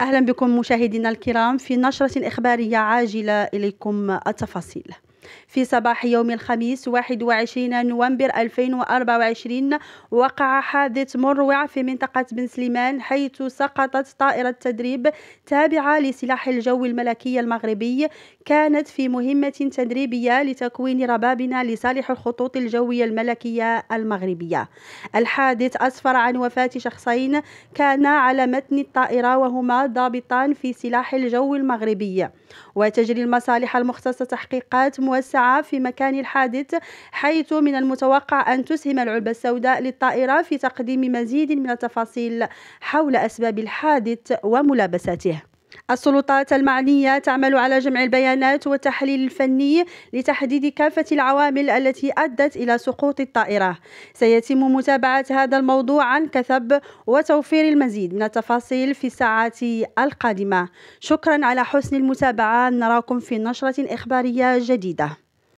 أهلا بكم مشاهدينا الكرام في نشرة إخبارية عاجلة. إليكم التفاصيل. في صباح يوم الخميس 21 نوفمبر 2024 وقع حادث مروع في منطقة بن سليمان، حيث سقطت طائرة تدريب تابعة لسلاح الجو الملكي المغربي، كانت في مهمة تدريبية لتكوين ربابنة لصالح الخطوط الجوية الملكية المغربية. الحادث أسفر عن وفاة شخصين كانا على متن الطائرة، وهما ضابطان في سلاح الجو المغربي. وتجري المصالح المختصة تحقيقات موسعة في مكان الحادث، حيث من المتوقع أن تسهم العلبة السوداء للطائرة في تقديم مزيد من التفاصيل حول أسباب الحادث وملابساته. السلطات المعنية تعمل على جمع البيانات والتحليل الفني لتحديد كافة العوامل التي أدت إلى سقوط الطائرة. سيتم متابعة هذا الموضوع عن كثب وتوفير المزيد من التفاصيل في الساعات القادمة. شكرا على حسن المتابعة، نراكم في نشرة إخبارية جديدة.